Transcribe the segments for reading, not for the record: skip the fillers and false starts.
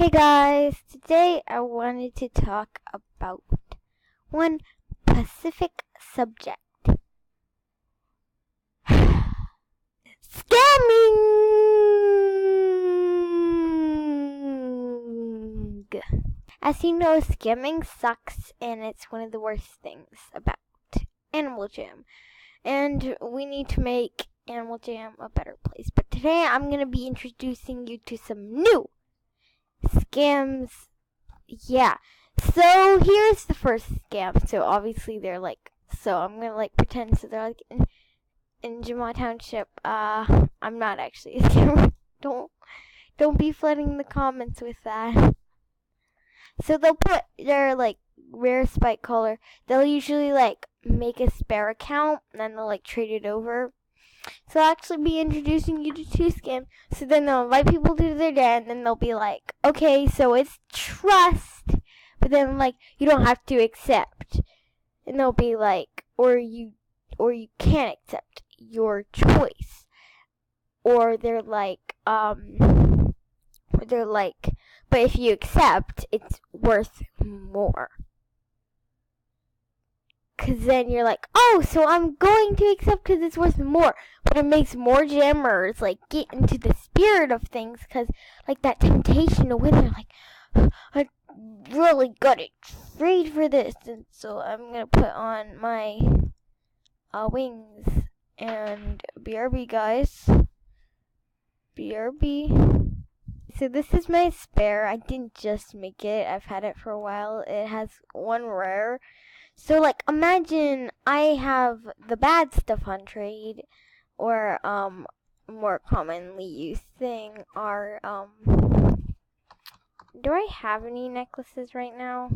Hey guys, today I wanted to talk about one specific subject. Scamming! As you know, scamming sucks and it's one of the worst things about Animal Jam. And we need to make Animal Jam a better place. But today I'm going to be introducing you to some new scams. Yeah. So here's the first scam. So obviously they're like, so I'm going to pretend so they're in Jamal Township. I'm not actually a scammer. Don't be flooding the comments with that. So they'll put their rare spike collar. They'll usually make a spare account and then they'll trade it over. So I'll actually be introducing you to two scams. So then they'll invite people to their den and then they'll be like, okay, so it's trust, but then you don't have to accept. And they'll be like, or you can't accept, your choice. Or they're like, but if you accept, it's worth more. Because then you're like, oh, so I'm going to accept because it's worth more. But it makes more jammers, get into the spirit of things. Because, that temptation to win, they're like, I'm really good at trade for this. And so I'm going to put on my wings. And BRB, guys. BRB. So this is my spare. I didn't just make it. I've had it for a while. It has one rare. So, imagine I have the bad stuff on trade, or, more commonly used thing are, do I have any necklaces right now?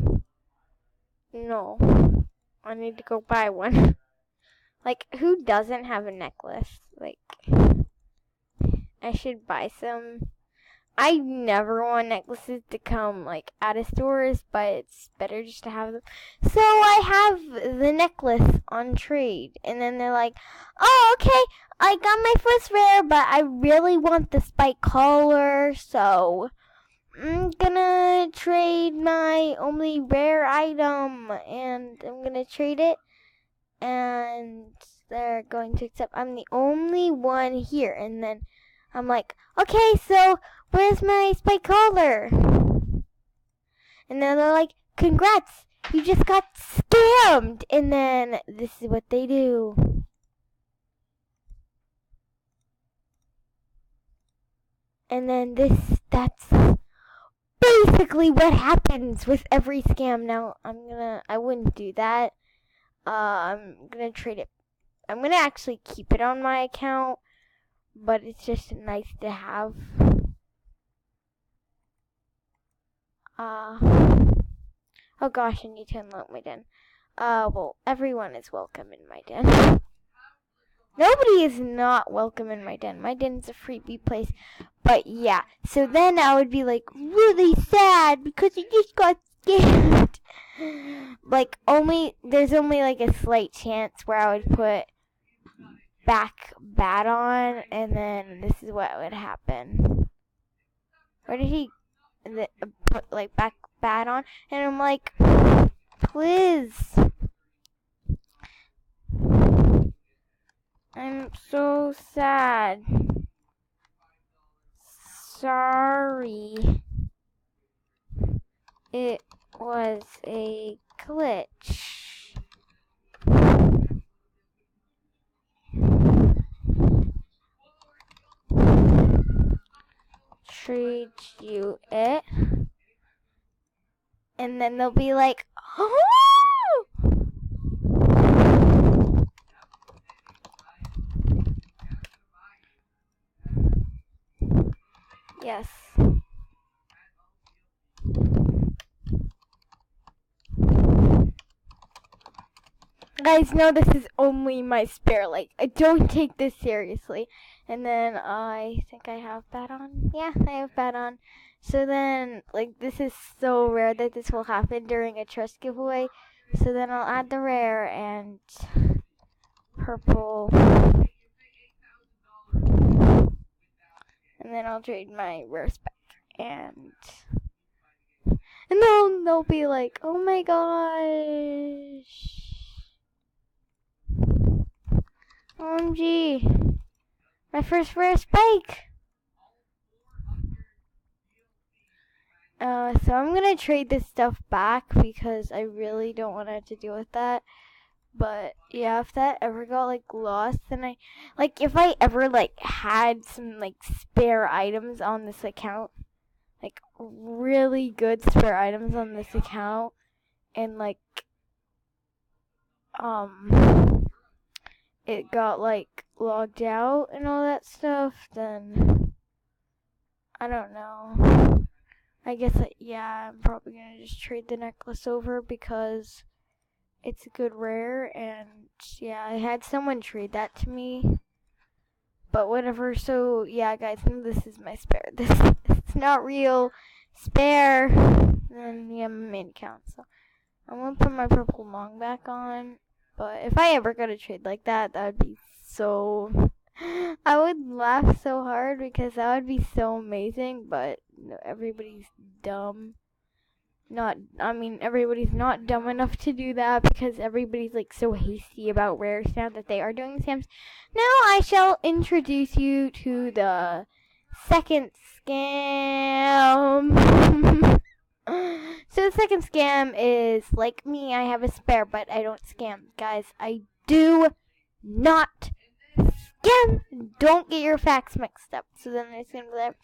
No. I need to go buy one. Who doesn't have a necklace? I should buy some. I never want necklaces to come, out of stores, but it's better just to have them. So I have the necklace on trade, and then they're like, oh, okay, I got my first rare, but I really want the spike collar, so I'm gonna trade my only rare item, and I'm gonna trade it, and they're going to accept. I'm the only one here, and then I'm like, okay, so where's my spike collar? And then they're like, congrats, you just got scammed. And then this is what they do. And then that's basically what happens with every scam. Now, I wouldn't do that. I'm gonna trade it. I'm gonna actually keep it on my account, but it's just nice to have. Oh gosh, I need to unlock my den. Well, everyone is welcome in my den. Nobody is not welcome in my den. My den's a freebie place. But yeah, so then I would be really sad because I just got scammed. There's only a slight chance where I would put back bat on, and then this is what would happen. Where did he put back bat on? And I'm like, please. I'm so sad. Sorry. It was a glitch. Trade you it. And then they'll be like, oh! Yes. Guys, know this is only my spare. I don't take this seriously. And then I think I have bat on. Yeah, I have bat on. So then, this is so rare that this will happen during a trust giveaway. So then I'll add the rare and purple. And then I'll trade my rare spec. And And then they'll be like, oh my gosh. OMG. My first rare spike. So I'm gonna trade this stuff back because I really don't want to have to deal with that. But yeah, if that ever got like lost, then if I ever like had some like spare items on this account, like really good spare items on this account, and like it got like logged out and all that stuff, then I don't know. I guess yeah, I'm probably gonna just trade the necklace over because it's a good rare, and yeah, I had someone trade that to me. But whatever, so yeah guys, this is my spare. This it's not real spare. And yeah, my main account. So I'm gonna put my purple long back on. But if I ever got a trade like that, that would be so I would laugh so hard because that would be so amazing, but everybody's dumb. Everybody's not dumb enough to do that because everybody's like so hasty about rare now that they are doing scams. Now I shall introduce you to the second scam. So the second scam is, like me, I have a spare, but I don't scam. Guys, I do not scam. Don't get your facts mixed up. So then it's gonna be like,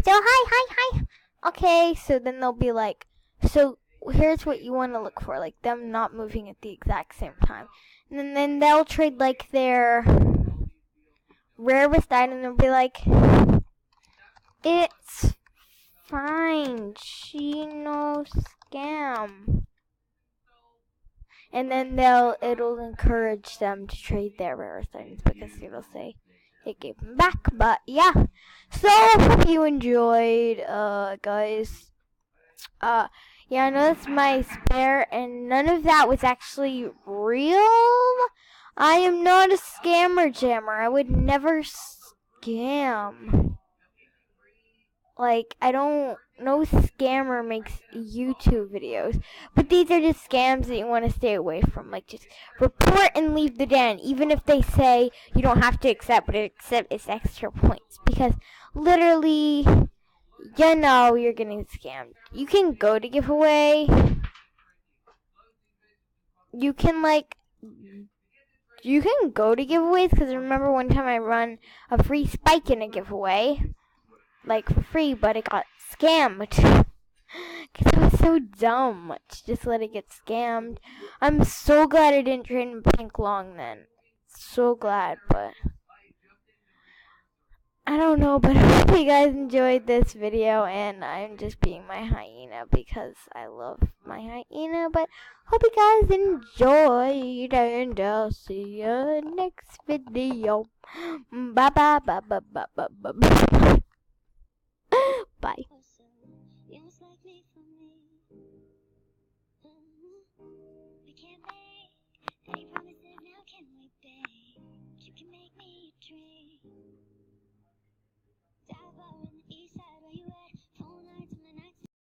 so hi. Okay, so then they'll be like, so here's what you want to look for, like them not moving at the exact same time. And then they'll trade like their rarest item and they'll be like, it's fine, she no scam. And then it'll encourage them to trade their rarest items because it'll say it gave them back. But yeah, so hope you enjoyed, guys. Yeah, I know that's my spare, and none of that was actually real. I am not a scammer jammer. I would never scam. Like, no scammer makes YouTube videos. But these are just scams that you want to stay away from. Like, just report and leave the den. Even if they say you don't have to accept, but accept is extra points. Because literally, you know you're getting scammed. You can go to giveaway. You can go to giveaways. Because I remember one time I run a free spike in a giveaway. Like for free, but it got scammed. Because it was so dumb to just let it get scammed. I'm so glad I didn't trade in pink long then. So glad, but I don't know, but I hope you guys enjoyed this video, and I'm just being my hyena because I love my hyena, but hope you guys enjoyed, and I'll see you next video. Bye. Bye.